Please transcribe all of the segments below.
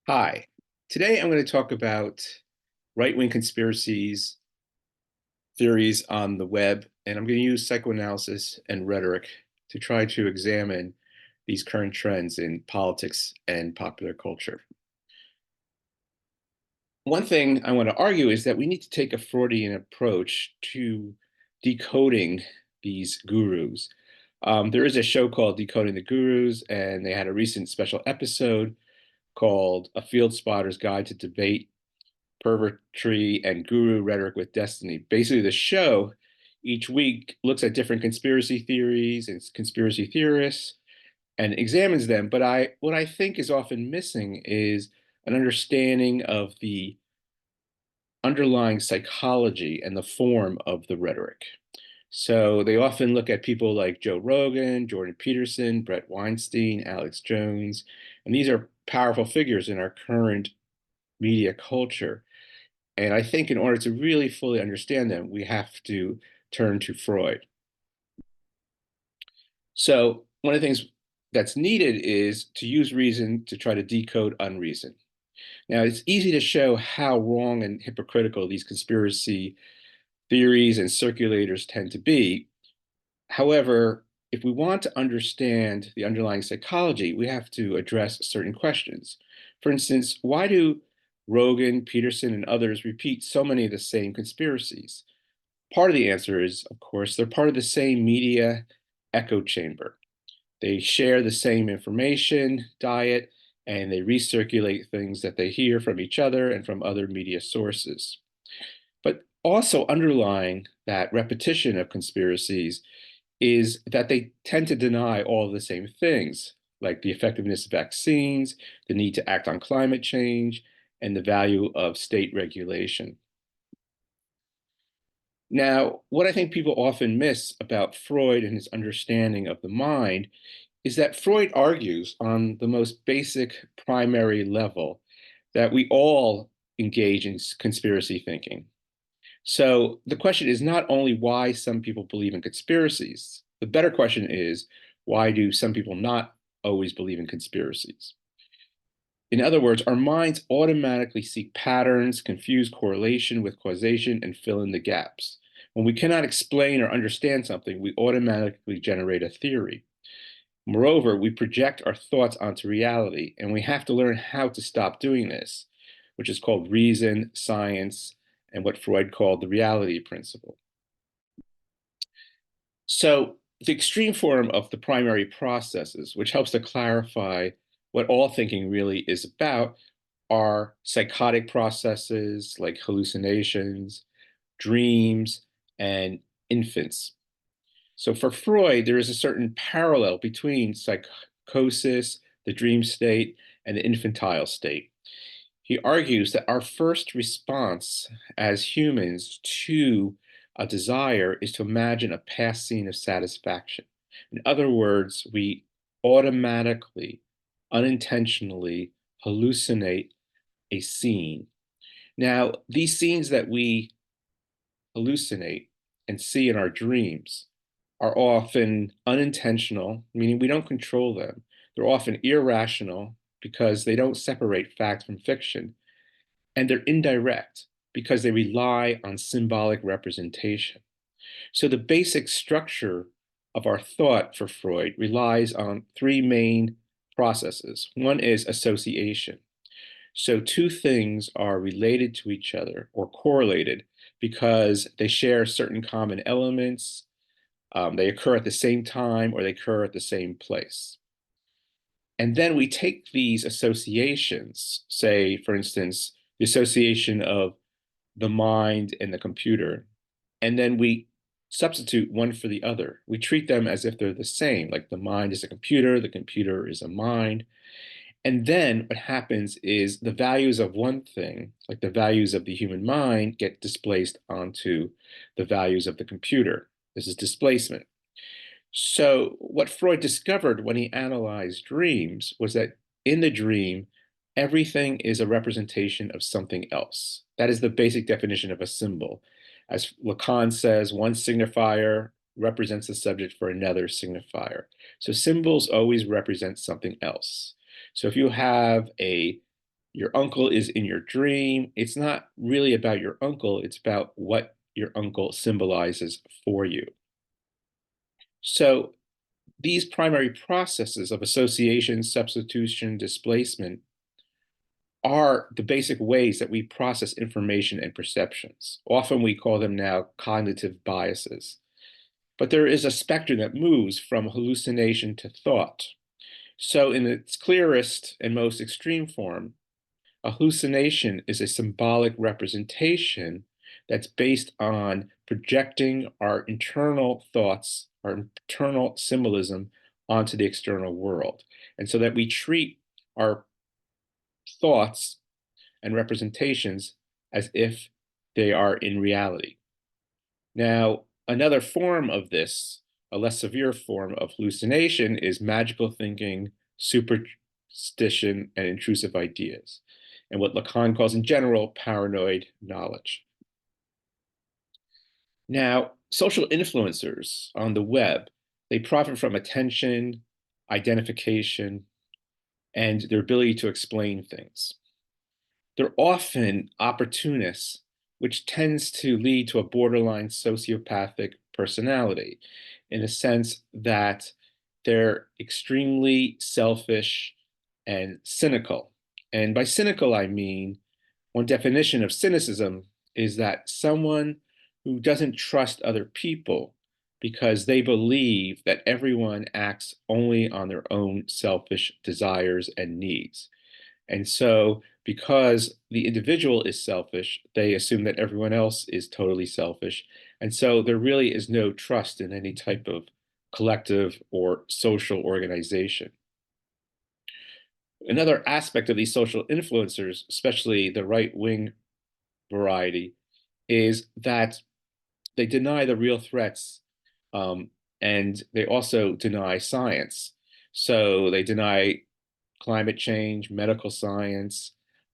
Hi. Today I'm going to talk about right-wing conspiracies, theories on the web, and I'm going to use psychoanalysis and rhetoric to try to examine these current trends in politics and popular culture. One thing I want to argue is that we need to take a Freudian approach to decoding these gurus. There is a show called Decoding the Gurus, and they had a recent special episode called A Field Spotter's Guide to Debate Pervertry and Guru Rhetoric with Destiny. Basically, the show each week looks at different conspiracy theories and conspiracy theorists and examines them. But what I think is often missing is an understanding of the underlying psychology and the form of the rhetoric. So they often look at people like Joe Rogan, Jordan Peterson, Brett Weinstein, Alex Jones, and these are powerful figures in our current media culture. And I think in order to really fully understand them, we have to turn to Freud. So one of the things that's needed is to use reason to try to decode unreason. Now, it's easy to show how wrong and hypocritical these conspiracy theories and circulators tend to be. However, if we want to understand the underlying psychology, we have to address certain questions. For instance, why do Rogan, Peterson, and others repeat so many of the same conspiracies? Part of the answer is, of course, they're part of the same media echo chamber. They share the same information diet, and they recirculate things that they hear from each other and from other media sources. But also underlying that repetition of conspiracies is that they tend to deny all of the same things, like the effectiveness of vaccines, the need to act on climate change, and the value of state regulation. Now, what I think people often miss about Freud and his understanding of the mind is that Freud argues on the most basic primary level that we all engage in conspiracy thinking. So the question is not only why some people believe in conspiracies, the better question is why do some people not always believe in conspiracies? In other words, our minds automatically seek patterns, confuse correlation with causation, and fill in the gaps. When we cannot explain or understand something, we automatically generate a theory. Moreover, we project our thoughts onto reality, and we have to learn how to stop doing this, which is called reason, science, and what Freud called the reality principle. So, the extreme form of the primary processes, which helps to clarify what all thinking really is about, are psychotic processes like hallucinations, dreams, and infants. So for Freud, there is a certain parallel between psychosis, the dream state, and the infantile state. He argues that our first response as humans to a desire is to imagine a past scene of satisfaction. In other words, we automatically, unintentionally hallucinate a scene. Now, these scenes that we hallucinate and see in our dreams are often unintentional, meaning we don't control them. They're often irrational because they don't separate fact from fiction. And they're indirect because they rely on symbolic representation. So the basic structure of our thought for Freud relies on three main processes. One is association. So two things are related to each other or correlated because they share certain common elements, they occur at the same time, or they occur at the same place. And then we take these associations, say, for instance, the association of the mind and the computer, and then we substitute one for the other. We treat them as if they're the same, like the mind is a computer, the computer is a mind. And then what happens is the values of one thing, like the values of the human mind, get displaced onto the values of the computer. This is displacement. So, what Freud discovered when he analyzed dreams was that in the dream, everything is a representation of something else. That is the basic definition of a symbol. As Lacan says, one signifier represents the subject for another signifier. So, symbols always represent something else. So, if you have a Your uncle is in your dream. It's not really about your uncle, it's about what your uncle symbolizes for you. So these primary processes of association, substitution, displacement are the basic ways that we process information and perceptions. Often we call them now cognitive biases. But there is a spectrum that moves from hallucination to thought. So, in its clearest and most extreme form, a hallucination is a symbolic representation that's based on projecting our internal thoughts, our internal symbolism onto the external world. And so that we treat our thoughts and representations as if they are in reality. Now, another form of this, a less severe form of hallucination, is magical thinking, superstition, and intrusive ideas, and what Lacan calls in general paranoid knowledge. Now, social influencers on the web, they profit from attention, identification, and their ability to explain things. They're often opportunists, which tends to lead to a borderline sociopathic personality in a sense that they're extremely selfish and cynical. And by cynical, I mean one definition of cynicism is that someone who doesn't trust other people because they believe that everyone acts only on their own selfish desires and needs. And so, because the individual is selfish, they assume that everyone else is totally selfish. And so, there really is no trust in any type of collective or social organization. Another aspect of these social influencers, especially the right wing variety, is that they deny the real threats and they also deny science. So, they deny climate change, medical science.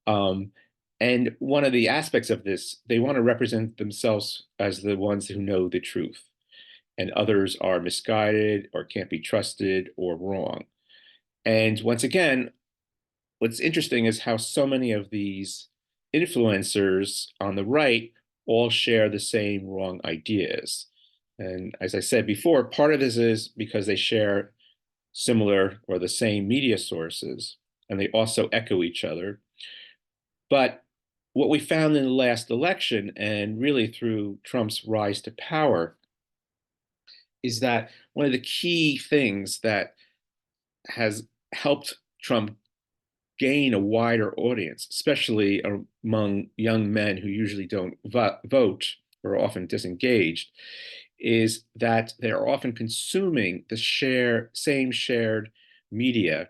Um, and one of the aspects of this, they want to represent themselves as the ones who know the truth, and others are misguided or can't be trusted or wrong. And once again, what's interesting is how so many of these influencers on the right all share the same wrong ideas. And as I said before, part of this is because they share similar or the same media sources, and they also echo each other. But what we found in the last election, and really through Trump's rise to power, is that one of the key things that has helped Trump gain a wider audience, especially among young men who usually don't vote or are often disengaged, is that they're often consuming the same shared media,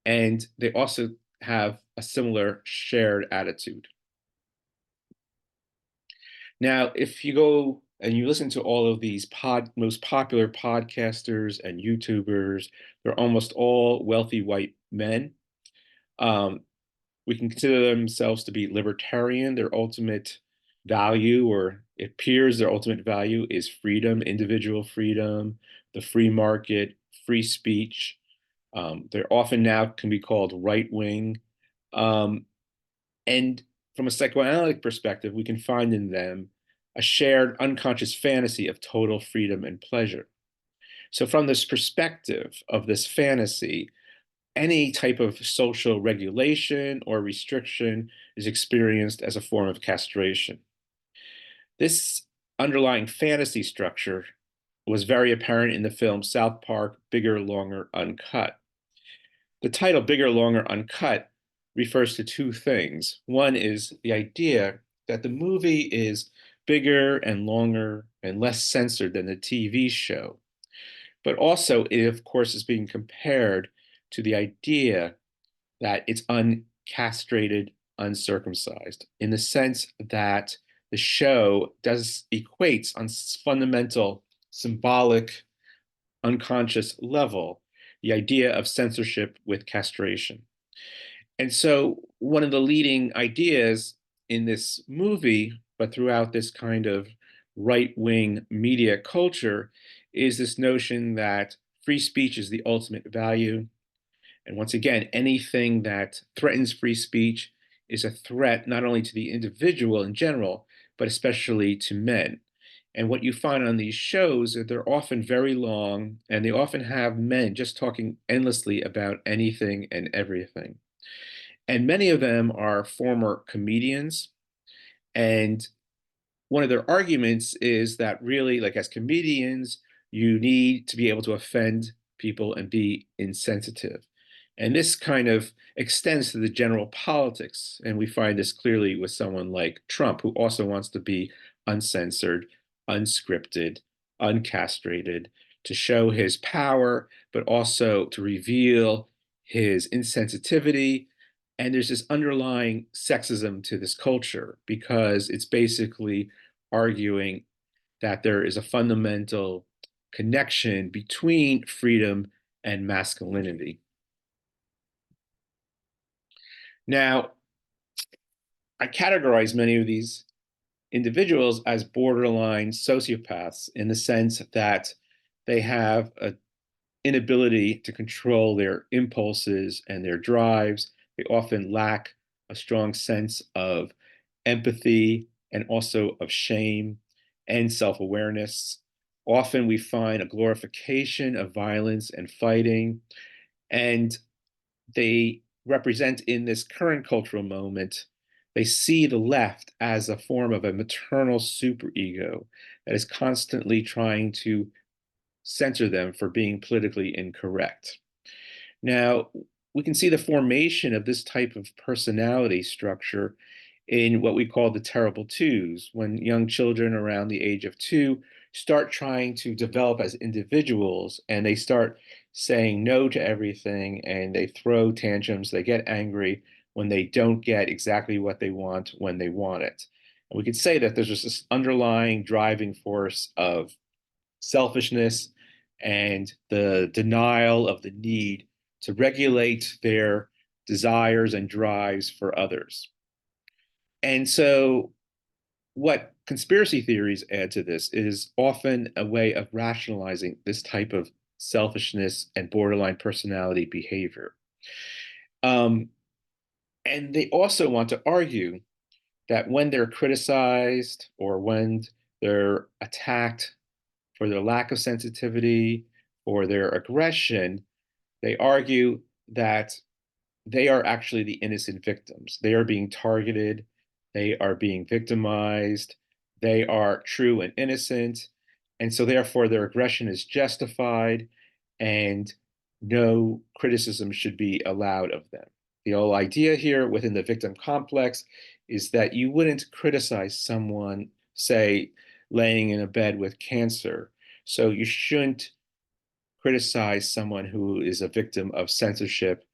and they also have a similar shared attitude. Now, if you go and you listen to all of these most popular podcasters and YouTubers, they're almost all wealthy white men. Um, we can consider themselves to be libertarian. Their ultimate value, or it appears their ultimate value, is freedom, individual freedom, the free market, free speech. They're often now can be called right wing. Um, and from a psychoanalytic perspective, we can find in them a shared unconscious fantasy of total freedom and pleasure. So, from this perspective of this fantasy, any type of social regulation or restriction is experienced as a form of castration. This underlying fantasy structure was very apparent in the film South Park Bigger, Longer, Uncut. The title Bigger, Longer, Uncut refers to two things. One is the idea that the movie is bigger and longer and less censored than the TV show. But also, it, of course, is being compared to the idea that it's uncastrated, uncircumcised, in the sense that the show does equates on fundamental, symbolic, unconscious level the idea of censorship with castration. And so, one of the leading ideas in this movie, but throughout this kind of right wing media culture, is this notion that free speech is the ultimate value, And once again, anything that threatens free speech is a threat not only to the individual in general, but especially to men. And what you find on these shows is they're often very long, and they often have men just talking endlessly about anything and everything. And many of them are former comedians. And one of their arguments is that really, like as comedians, you need to be able to offend people and be insensitive. And this kind of extends to the general politics. And we find this clearly with someone like Trump, who also wants to be uncensored, unscripted, uncastrated, to show his power, but also to reveal his insensitivity. And there's this underlying sexism to this culture because it's basically arguing that there is a fundamental connection between freedom and masculinity. Now, I categorize many of these individuals as borderline sociopaths in the sense that they have an inability to control their impulses and their drives. They often lack a strong sense of empathy and also of shame and self awareness. Often we find a glorification of violence and fighting, and they represent in this current cultural moment, they see the left as a form of a maternal superego that is constantly trying to censor them for being politically incorrect. Now, we can see the formation of this type of personality structure in what we call the terrible twos, when young children around the age of 2 start trying to develop as individuals and they start saying no to everything and they throw tantrums, they get angry when they don't get exactly what they want when they want it. And we could say that there's just this underlying driving force of selfishness and the denial of the need to regulate their desires and drives for others. And so, what conspiracy theories add to this is often a way of rationalizing this type of selfishness and borderline personality behavior. Um, and they also want to argue that when they're criticized or when they're attacked for their lack of sensitivity or their aggression, they argue that they are actually the innocent victims. They are being targeted, they are being victimized, they are true and innocent, and so therefore their aggression is justified and no criticism should be allowed of them. The whole idea here within the victim complex is that you wouldn't criticize someone, say, laying in a bed with cancer. So you shouldn't criticize someone who is a victim of censorship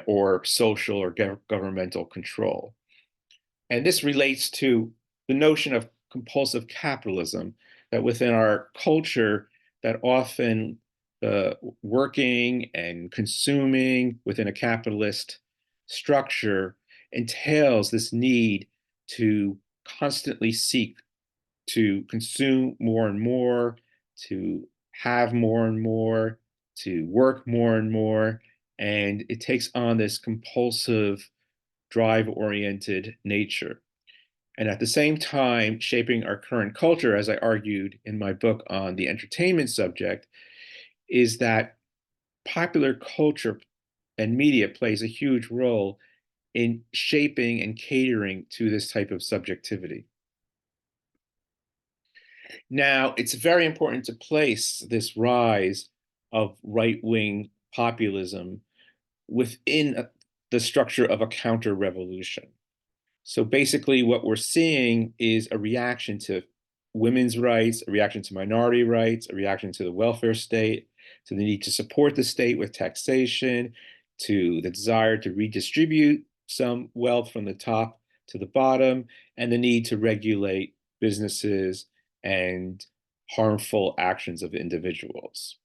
or social or governmental control. And this relates to the notion of compulsive capitalism, that within our culture, that often working and consuming within a capitalist structure entails this need to constantly seek to consume more and more, to have more and more, to work more and more. And it takes on this compulsive, drive oriented nature. And at the same time, shaping our current culture, as I argued in my book on the entertainment subject, is that popular culture and media plays a huge role in shaping and catering to this type of subjectivity. Now, it's very important to place this rise of right wing populism within the structure of a counter revolution. So basically, what we're seeing is a reaction to women's rights, a reaction to minority rights, a reaction to the welfare state, to the need to support the state with taxation, to the desire to redistribute some wealth from the top to the bottom, and the need to regulate businesses and harmful actions of individuals.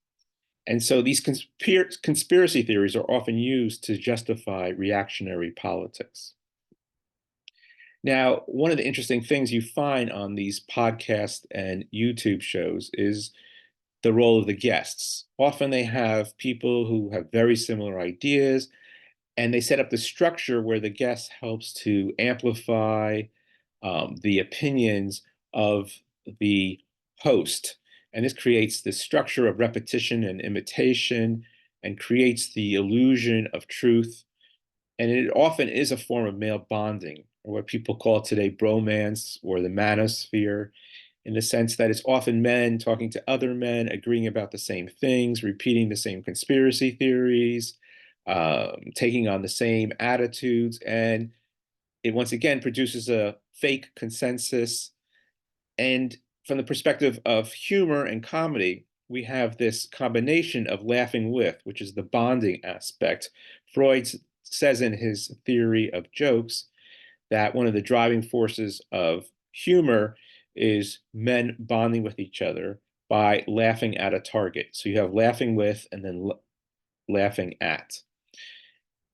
And so these conspiracy theories are often used to justify reactionary politics. Now, one of the interesting things you find on these podcasts and YouTube shows is the role of the guests. Often they have people who have very similar ideas, and they set up the structure where the guest helps to amplify the opinions of the host. And this creates this structure of repetition and imitation and creates the illusion of truth. And it often is a form of male bonding, or what people call today bromance or the manosphere, in the sense that it's often men talking to other men, agreeing about the same things, repeating the same conspiracy theories, taking on the same attitudes. And it once again produces a fake consensus. And from the perspective of humor and comedy, we have this combination of laughing with, which is the bonding aspect. Freud says in his theory of jokes that one of the driving forces of humor is men bonding with each other by laughing at a target. So you have laughing with and then laughing at.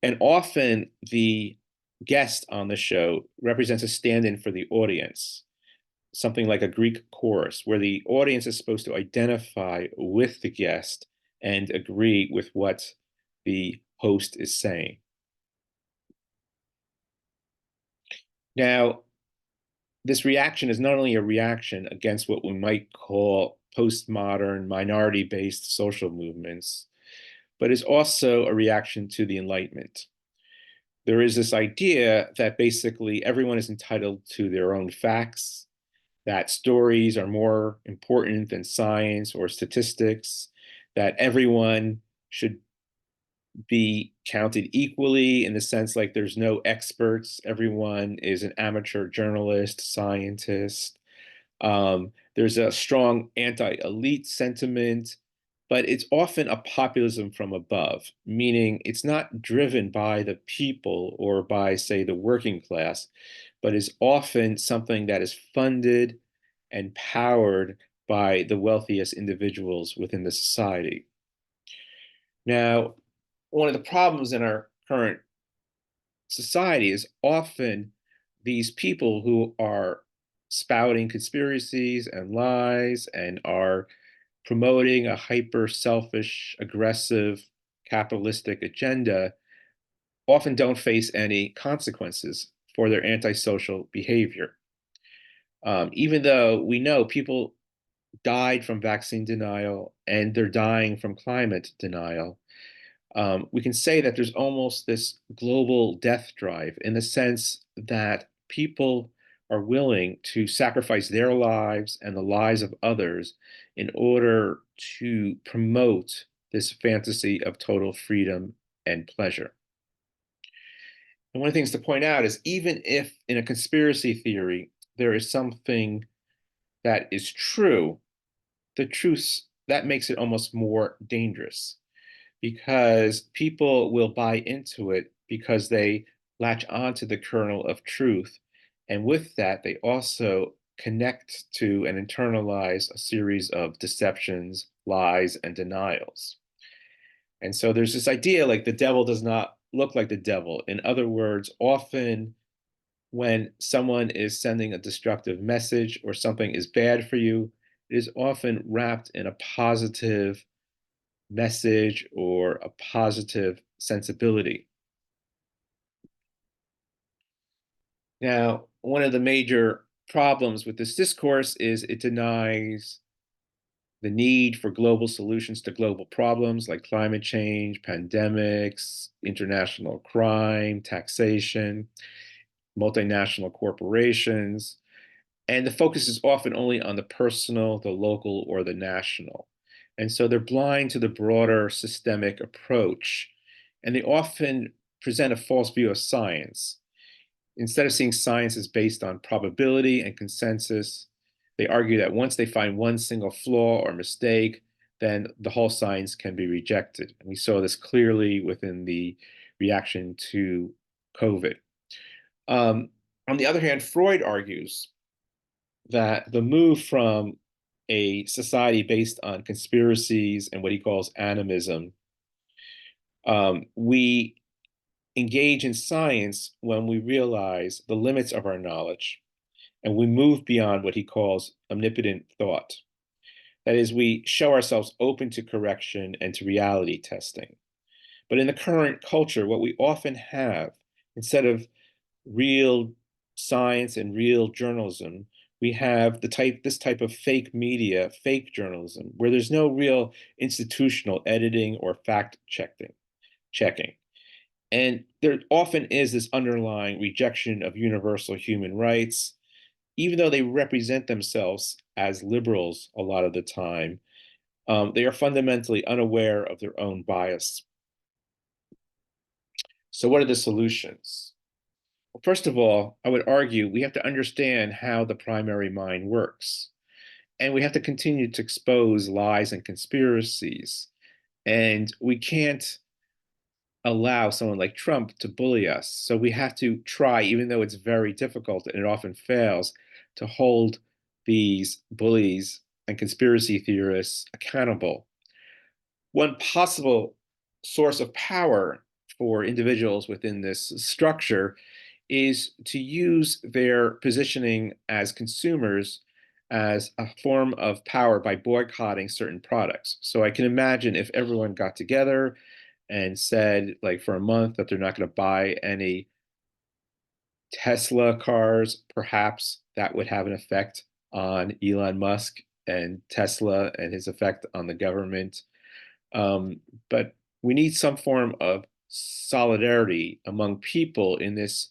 And often the guest on the show represents a stand-in for the audience, something like a Greek chorus, where the audience is supposed to identify with the guest and agree with what the host is saying. Now, this reaction is not only a reaction against what we might call postmodern, minority-based social movements, but is also a reaction to the Enlightenment. There is this idea that basically everyone is entitled to their own facts, that stories are more important than science or statistics, that everyone should be counted equally in the sense like there's no experts, everyone is an amateur journalist, scientist. There's a strong anti-elite sentiment, but it's often a populism from above, meaning it's not driven by the people or by, say, the working class, but is often something that is funded and powered by the wealthiest individuals within the society. Now, one of the problems in our current society is often these people who are spouting conspiracies and lies and are promoting a hyper selfish, aggressive, capitalistic agenda often don't face any consequences for their antisocial behavior. Even though we know people died from vaccine denial and they're dying from climate denial, we can say that there's almost this global death drive in the sense that people are willing to sacrifice their lives and the lives of others in order to promote this fantasy of total freedom and pleasure. And one of the things to point out is even if in a conspiracy theory there is something that is true, the truth that makes it almost more dangerous because people will buy into it because they latch onto the kernel of truth. And with that, they also connect to and internalize a series of deceptions, lies, and denials. And so there's this idea like the devil does not look like the devil. In other words, often when someone is sending a destructive message or something is bad for you, it is often wrapped in a positive message or a positive sensibility. Now, one of the major problems with this discourse is it denies the need for global solutions to global problems like climate change, pandemics, international crime, taxation, multinational corporations. And the focus is often only on the personal, the local, or the national. And so they're blind to the broader systemic approach. And they often present a false view of science. Instead of seeing science as based on probability and consensus, they argue that once they find one single flaw or mistake, then the whole science can be rejected. And we saw this clearly within the reaction to COVID. On the other hand, Freud argues that the move from a society based on conspiracies and what he calls animism, we engage in science when we realize the limits of our knowledge and we move beyond what he calls omnipotent thought. That is, we show ourselves open to correction and to reality testing. But in the current culture, what we often have, instead of real science and real journalism, we have this type of fake media, fake journalism, where there's no real institutional editing or fact checking. And there often is this underlying rejection of universal human rights, even though they represent themselves as liberals a lot of the time. They are fundamentally unaware of their own bias. So, what are the solutions? Well, first of all, I would argue we have to understand how the primary mind works. And we have to continue to expose lies and conspiracies. And we can't allow someone like Trump to bully us. So we have to try, even though it's very difficult and it often fails, to hold these bullies and conspiracy theorists accountable. One possible source of power for individuals within this structure is to use their positioning as consumers as a form of power by boycotting certain products. So I can imagine if everyone got together and said, like, for a month that they're not going to buy any Tesla cars, perhaps that would have an effect on Elon Musk and Tesla and his effect on the government. But we need some form of solidarity among people in this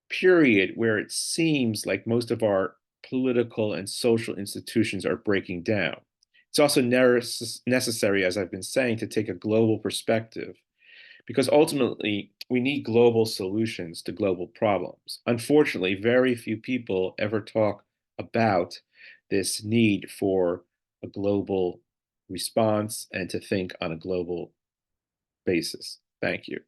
period where it seems like most of our political and social institutions are breaking down. It's also necessary, as I've been saying, to take a global perspective because ultimately we need global solutions to global problems. Unfortunately, very few people ever talk about this need for a global response and to think on a global basis. Thank you.